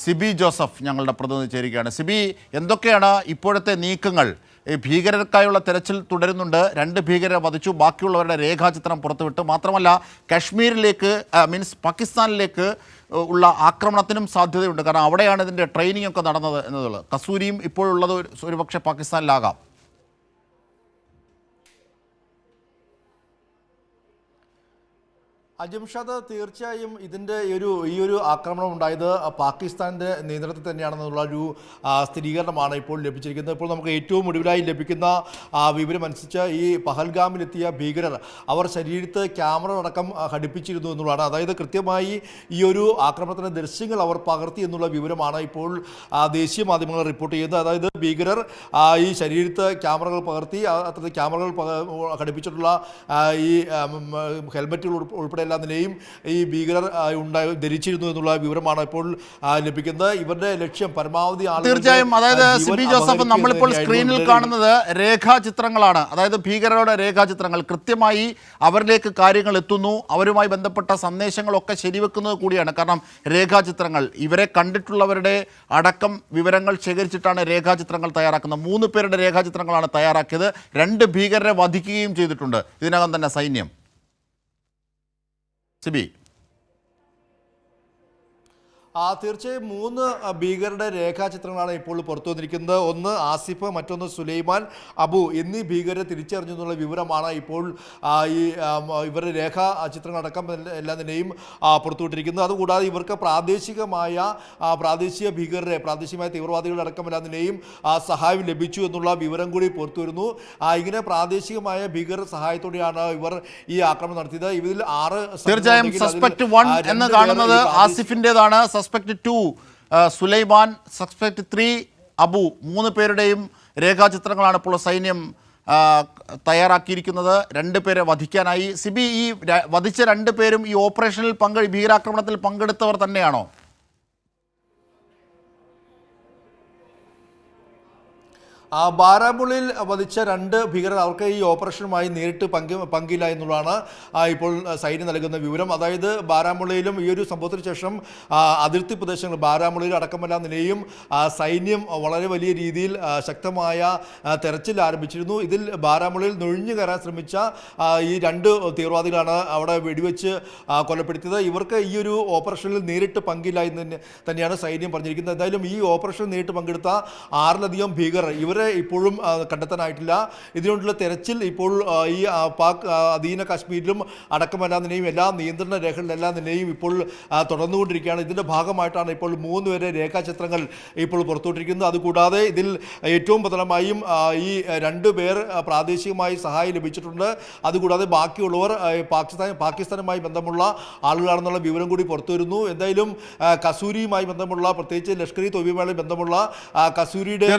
Sibi Joseph ഞങ്ങളുടെ പ്രതിനിധി ചേരുകയാണ്. സിബി, എന്തൊക്കെയാണ് ഇപ്പോഴത്തെ നീക്കങ്ങൾ? ഈ ഭീകരർക്കായുള്ള തെരച്ചിൽ തുടരുന്നുണ്ട്. 2 ഭീകരരെ വധിച്ചു, ബാക്കിയുള്ളവരുടെ രേഖാചിത്രം പുറത്തുവിട്ടു. മാത്രമല്ല കാശ്മീരിലേക്ക് പാകിസ്ഥാനിലേക്ക് ഉള്ള ആക്രമണത്തിനും സാധ്യതയുണ്ട്. കാരണം അവിടെയാണ് ഇതിൻ്റെ ട്രെയിനിങ് ഒക്കെ നടന്നത് എന്നതുള്ളത്. കസൂരിയും ഇപ്പോഴുള്ളത് ഒരുപക്ഷെ പാകിസ്ഥാനിലാകാം. അജംഷാദ്, തീർച്ചയായും ഇതിൻ്റെ ഈ ഒരു ആക്രമണം ഉണ്ടായത് പാകിസ്ഥാൻ്റെ നിയന്ത്രണത്തിൽ തന്നെയാണെന്നുള്ള ഒരു സ്ഥിരീകരണമാണ് ഇപ്പോൾ ലഭിച്ചിരിക്കുന്നത്. ഇപ്പോൾ നമുക്ക് ഏറ്റവും ഒടുവിലായി ലഭിക്കുന്ന വിവരം അനുസരിച്ച് ഈ പഹൽഗാമിലെത്തിയ ഭീകരർ അവർ ശരീരത്ത് ക്യാമറ അടക്കം ഘടിപ്പിച്ചിരുന്നു എന്നുള്ളതാണ്. അതായത് കൃത്യമായി ഈ ഒരു ആക്രമണത്തിൻ്റെ ദൃശ്യങ്ങൾ അവർ പകർത്തി എന്നുള്ള വിവരമാണ് ഇപ്പോൾ ദേശീയ മാധ്യമങ്ങൾ റിപ്പോർട്ട് ചെയ്യുന്നത്. അതായത് ഭീകരർ ഈ ശരീരത്ത് ക്യാമറകൾ പകർത്തി, അത്തരത്തിൽ ക്യാമറകൾ ഘടിപ്പിച്ചിട്ടുള്ള ഈ ഹെൽമറ്റുകൾ ഉൾപ്പെടെ എല്ലാത്തിനെയും ഈ ഭീകരർ ധരിച്ചിരുന്നു എന്നുള്ള വിവരമാണ് ഇപ്പോൾ ലഭിക്കുന്നത്. ഇവരുടെ ലക്ഷ്യം പരമാവധി തീർച്ചയായും, അതായത് സിബി ജോസഫ്, നമ്മളിപ്പോൾ സ്ക്രീനിൽ കാണുന്നത് രേഖാചിത്രങ്ങളാണ്. അതായത് ഭീകരരുടെ രേഖാചിത്രങ്ങൾ. കൃത്യമായി അവരിലേക്ക് കാര്യങ്ങൾ എത്തുന്നു, അവരുമായി ബന്ധപ്പെട്ട സന്ദേശങ്ങളൊക്കെ ശരിവെക്കുന്നത് കൂടിയാണ്. കാരണം രേഖാചിത്രങ്ങൾ, ഇവരെ കണ്ടിട്ടുള്ളവരുടെ അടക്കം വിവരങ്ങൾ ശേഖരിച്ചിട്ടാണ് രേഖാചിത്രങ്ങൾ തയ്യാറാക്കുന്നത്. 3 പേരുടെ രേഖാചിത്രങ്ങളാണ് തയ്യാറാക്കിയത്. 2 ഭീകരരെ വധിക്കുകയും ചെയ്തിട്ടുണ്ട് ഇതിനകം തന്നെ സൈന്യം. സിബി, തീർച്ചയായും 3 ഭീകരരുടെ രേഖാചിത്രങ്ങളാണ് ഇപ്പോൾ പുറത്തു വന്നിരിക്കുന്നത്. ഒന്ന് ആസിഫ്, മറ്റൊന്ന് സുലൈമാൻ, അബു എന്നീ ഭീകരരെ തിരിച്ചറിഞ്ഞു എന്നുള്ള വിവരമാണ് ഇപ്പോൾ ഈ ഇവരുടെ രേഖാചിത്രങ്ങളടക്കം എല്ലാത്തിനെയും പുറത്തുവിട്ടിരിക്കുന്നത്. അതുകൂടാതെ ഇവർക്ക് പ്രാദേശിക ഭീകരരെ, പ്രാദേശികമായ തീവ്രവാദികളുടെ അടക്കം എല്ലാത്തിനെയും സഹായം ലഭിച്ചു എന്നുള്ള വിവരം കൂടി പുറത്തു വരുന്നു. ഇങ്ങനെ പ്രാദേശികമായ ഭീകര സഹായത്തോടെയാണ് ഇവർ ഈ ആക്രമണം നടത്തിയത്. ഇതിൽ 6 തീർച്ചയായും സസ്പെക്ട് 1 എന്ന് കാണുന്നത് ആസിഫിൻ്റെതാണ്. Suspect 2 Sulaiman, suspect 3 Abu. 3 പേരുടെയും രേഖാചിത്രങ്ങളാണ് ഇപ്പോൾ സൈന്യം തയ്യാറാക്കിയിരിക്കുന്നത്. 2 പേരെ വധിക്കാനായി. സിബി, ഈ വധിച്ച 2 പേരും ഈ ഓപ്പറേഷനിൽ ഭീകരാക്രമണത്തിൽ പങ്കെടുത്തവർ തന്നെയാണോ? ബാരാമുള്ളിൽ വധിച്ച 2 ഭീകരർ അവർക്ക് ഈ ഓപ്പറേഷനുമായി നേരിട്ട് പങ്കില്ല എന്നുള്ളതാണ് ഇപ്പോൾ സൈന്യം നൽകുന്ന വിവരം. അതായത് ബാരാമുള്ളയിലും ഈ ഒരു സംഭവത്തിന് ശേഷം അതിർത്തി പ്രദേശങ്ങൾ ബാരാമുള്ളയിൽ അടക്കമെല്ലാം നിലയും സൈന്യം വളരെ വലിയ രീതിയിൽ ശക്തമായ തെരച്ചിൽ ആരംഭിച്ചിരുന്നു. ഇതിൽ ബാരാമുള്ളയിൽ നുഴഞ്ഞു കയറാൻ ശ്രമിച്ച ഈ 2 തീവ്രവാദികളാണ് അവിടെ വെടിവെച്ച് കൊലപ്പെടുത്തിയത്. ഇവർക്ക് ഈ ഒരു ഓപ്പറേഷനിൽ നേരിട്ട് പങ്കില്ല എന്ന് തന്നെയാണ് സൈന്യം പറഞ്ഞിരിക്കുന്നത്. എന്തായാലും ഈ ഓപ്പറേഷനിൽ നേരിട്ട് പങ്കെടുത്ത 6ലധികം ഭീകരർ ഇവരെ ഇപ്പോഴും കണ്ടെത്താനായിട്ടില്ല. ഇതിനുള്ള തെരച്ചിൽ ഇപ്പോൾ ഈ പാക് അധീന കാശ്മീരിലും അടക്കമെല്ലാതിനെയും എല്ലാ നിയന്ത്രണ രേഖകളിലെല്ലാം നിലയും ഇപ്പോൾ തുടർന്നുകൊണ്ടിരിക്കുകയാണ്. ഇതിൻ്റെ ഭാഗമായിട്ടാണ് ഇപ്പോൾ 3 പേരെ രേഖാചിത്രങ്ങൾ ഇപ്പോൾ പുറത്തുവിട്ടിരിക്കുന്നത്. അതുകൂടാതെ ഇതിൽ ഏറ്റവും പ്രധാനമായും ഈ 2 പേർ പ്രാദേശികമായി സഹായം ലഭിച്ചിട്ടുണ്ട്. അതുകൂടാതെ ബാക്കിയുള്ളവർ പാകിസ്ഥാനുമായി ബന്ധമുള്ള ആളുകളാണെന്നുള്ള വിവരം കൂടി പുറത്തു വരുന്നു. എന്തായാലും കസൂരിയുമായി ബന്ധമുള്ള, പ്രത്യേകിച്ച് ലഷ്കർ ഇ തൊയ്ബയുമായി ബന്ധമുള്ള കസൂരിയുടെ